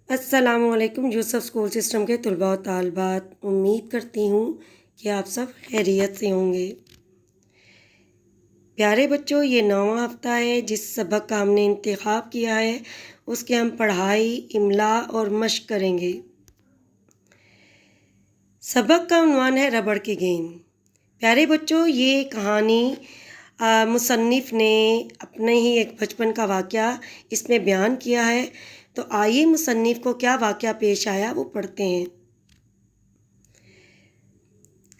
السلام علیکم یوسف school system کے طلباء و طالبات، امید کرتی ہوں کہ آپ سب خیریت سے ہوں گے۔ پیارے بچوں، یہ 9واں ہفتہ ہے جس سبق کا ہم نے انتخاب کیا ہے اس کے ہم پڑھائی، املا اور مشق کریں گے۔ سبق کا عنوان ہے ربڑ کی گیند۔ پیارے بچوں، یہ کہانی مصنف نے اپنے ہی ایک بچپن کا واقعہ اس میں بیان کیا ہے، تو آئیے مصنف کو کیا واقعہ پیش آیا وہ پڑھتے ہیں۔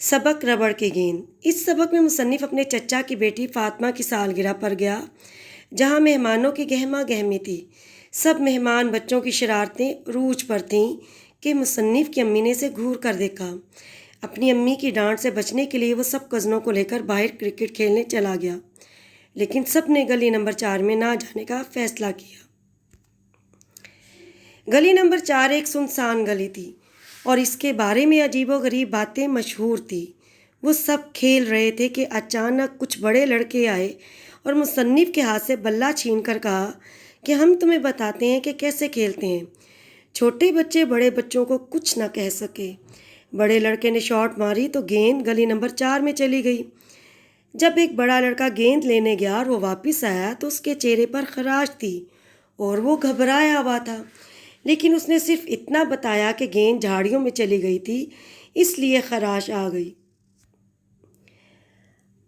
سبق ربڑ کی گیند۔ اس سبق میں مصنف اپنے چچا کی بیٹی فاطمہ کی سالگرہ پر گیا، جہاں مہمانوں کی گہما گہمی تھی۔ سب مہمان بچوں کی شرارتیں عروج پر تھیں کہ مصنف کی امی نے اسے گھور کر دیکھا۔ اپنی امی کی ڈانٹ سے بچنے کے لیے وہ سب کزنوں کو لے کر باہر کرکٹ کھیلنے چلا گیا، لیکن سب نے گلی نمبر 4 میں نہ جانے کا فیصلہ کیا۔ گلی نمبر 4 ایک سنسان گلی تھی اور اس کے بارے میں عجیب و غریب باتیں مشہور تھی۔ وہ سب کھیل رہے تھے کہ اچانک کچھ بڑے لڑکے آئے اور مصنف کے ہاتھ سے بلہ چھین کر کہا کہ ہم تمہیں بتاتے ہیں کہ کیسے کھیلتے ہیں۔ چھوٹے بچے بڑے بچوں کو کچھ نہ کہہ سکے۔ بڑے لڑکے نے شاٹ ماری تو گیند گلی نمبر 4 میں چلی گئی۔ جب ایک بڑا لڑکا گیند لینے گیا اور وہ واپس آیا تو اس کے چہرے پر خراش تھی اور وہ گھبرایا ہوا تھا، لیکن اس نے صرف اتنا بتایا کہ گیند جھاڑیوں میں چلی گئی تھی، اس لیے خراش آ گئی۔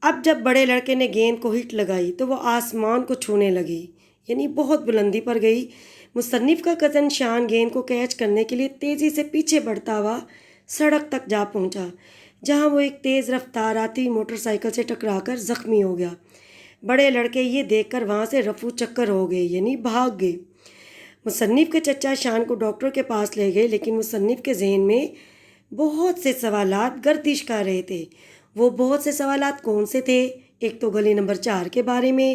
اب جب بڑے لڑکے نے گیند کو ہٹ لگائی تو وہ آسمان کو چھونے لگی، یعنی بہت بلندی پر گئی۔ مصنف کا کزن شان گیند کو کیچ کرنے کے لیے تیزی سے پیچھے بڑھتا ہوا سڑک تک جا پہنچا، جہاں وہ ایک تیز رفتار آتی موٹر سائیکل سے ٹکرا کر زخمی ہو گیا۔ بڑے لڑکے یہ دیکھ کر وہاں سے رفو چکر ہو گئے، یعنی بھاگ گئے۔ مصنف کے چچا شان کو ڈاکٹر کے پاس لے گئے، لیکن مصنف کے ذہن میں بہت سے سوالات گردش کر رہے تھے۔ وہ بہت سے سوالات کون سے تھے؟ ایک تو گلی نمبر 4 کے بارے میں،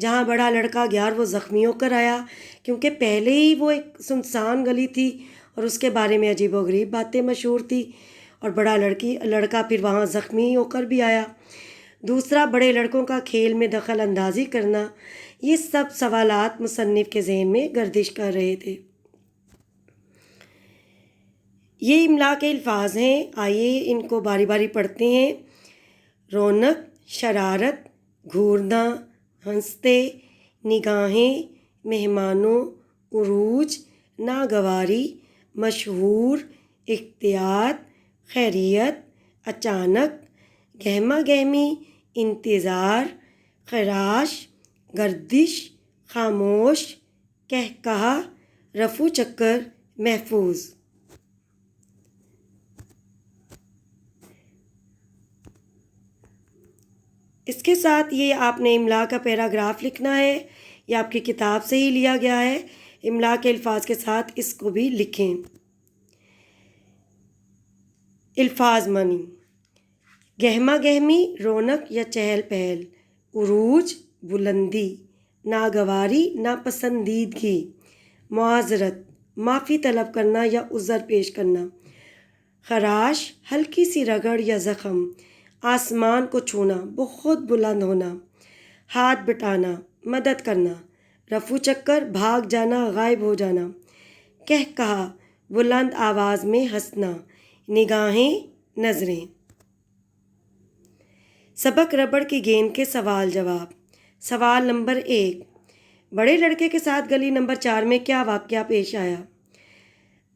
جہاں بڑا لڑکا گیا اور وہ زخمی ہو کر آیا، کیونکہ پہلے ہی وہ ایک سنسان گلی تھی اور اس کے بارے میں عجیب و غریب باتیں مشہور تھی، اور بڑا لڑکا پھر وہاں زخمی ہو کر بھی آیا۔ دوسرا، بڑے لڑکوں کا کھیل میں دخل اندازی کرنا۔ یہ سب سوالات مصنف کے ذہن میں گردش کر رہے تھے۔ یہ املا کے الفاظ ہیں، آئیے ان کو باری باری پڑھتے ہیں۔ رونق، شرارت، گھورنا، ہنستے، نگاہیں، مہمانوں، عروج، ناگواری، مشہور، احتیاط، خیریت، اچانک، گہما گہمی، انتظار، خراش، گردش، خاموش، کہا، رفو چکر، محفوظ۔ اس کے ساتھ یہ آپ نے املا کا پیراگراف لکھنا ہے، یہ آپ کی کتاب سے ہی لیا گیا ہے۔ املا کے الفاظ کے ساتھ اس کو بھی لکھیں۔ الفاظ معنی: گہما گہمی، رونق یا چہل پہل۔ عروج، بلندی۔ ناگواری، ناپسندیدگی۔ معذرت، معافی طلب کرنا یا عذر پیش کرنا۔ خراش، ہلکی سی رگڑ یا زخم۔ آسمان کو چھونا، بہت بلند ہونا۔ ہاتھ بٹانا، مدد کرنا۔ رفو چکر، بھاگ جانا، غائب ہو جانا۔ کہا، بلند آواز میں ہنسنا۔ نگاہیں، نظریں۔ سبق ربڑ کی گیند کے سوال جواب۔ سوال نمبر 1، بڑے لڑکے کے ساتھ گلی نمبر 4 میں کیا واقعہ پیش آیا؟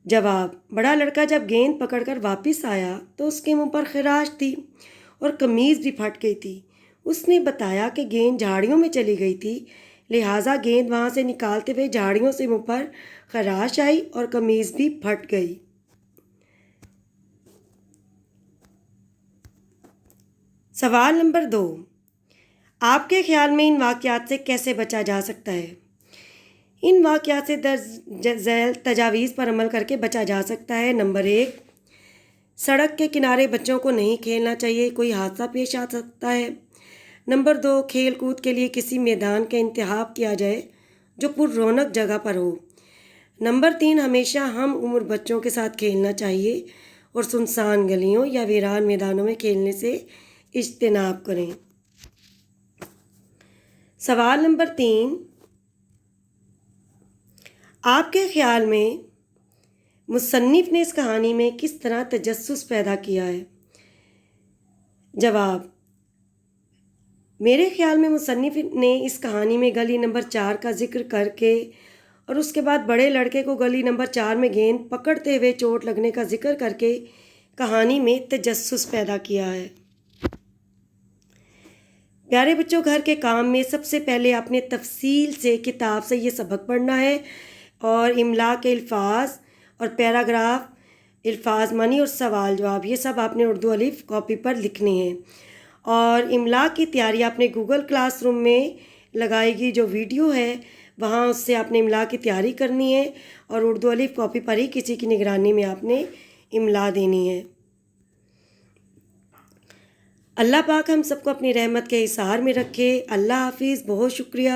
جواب: بڑا لڑکا جب گیند پکڑ کر واپس آیا تو اس کے منہ پر خراش تھی اور قمیض بھی پھٹ گئی تھی۔ اس نے بتایا کہ گیند جھاڑیوں میں چلی گئی تھی، لہٰذا گیند وہاں سے نکالتے ہوئے جھاڑیوں سے منہ پر خراش آئی اور قمیض بھی پھٹ گئی۔ سوال نمبر 2، آپ کے خیال میں ان واقعات سے کیسے بچا جا سکتا ہے؟ ان واقعات سے درج ذیل تجاویز پر عمل کر کے بچا جا سکتا ہے۔ نمبر 1، سڑک کے کنارے بچوں کو نہیں کھیلنا چاہیے، کوئی حادثہ پیش آ سکتا ہے۔ نمبر 2، کھیل کود کے لیے کسی میدان کا انتخاب کیا جائے جو پر رونق جگہ پر ہو۔ نمبر 3، ہمیشہ ہم عمر بچوں کے ساتھ کھیلنا چاہیے اور سنسان گلیوں یا ویران میدانوں میں کھیلنے سے اجتناب کریں۔ سوال نمبر 3، آپ کے خیال میں مصنف نے اس کہانی میں کس طرح تجسس پیدا کیا ہے؟ جواب: میرے خیال میں مصنف نے اس کہانی میں گلی نمبر 4 کا ذکر کر کے اور اس کے بعد بڑے لڑکے کو گلی نمبر 4 میں گیند پکڑتے ہوئے چوٹ لگنے کا ذکر کر کے کہانی میں تجسس پیدا کیا ہے۔ پیارے بچوں، گھر کے کام میں سب سے پہلے آپ نے تفصیل سے کتاب سے یہ سبق پڑھنا ہے اور املا کے الفاظ اور پیراگراف، الفاظ معنی اور سوال جواب، یہ سب آپ نے اردو الف کاپی پر لکھنے ہیں۔ اور املا کی تیاری آپ نے گوگل کلاس روم میں لگائے گی جو ویڈیو ہے، وہاں اس سے آپ نے املا کی تیاری کرنی ہے اور اردو الف کاپی پر ہی کسی کی نگرانی میں آپ نے املا دینی ہے۔ اللہ پاک ہم سب کو اپنی رحمت کے حصار میں رکھے۔ اللہ حافظ، بہت شکریہ۔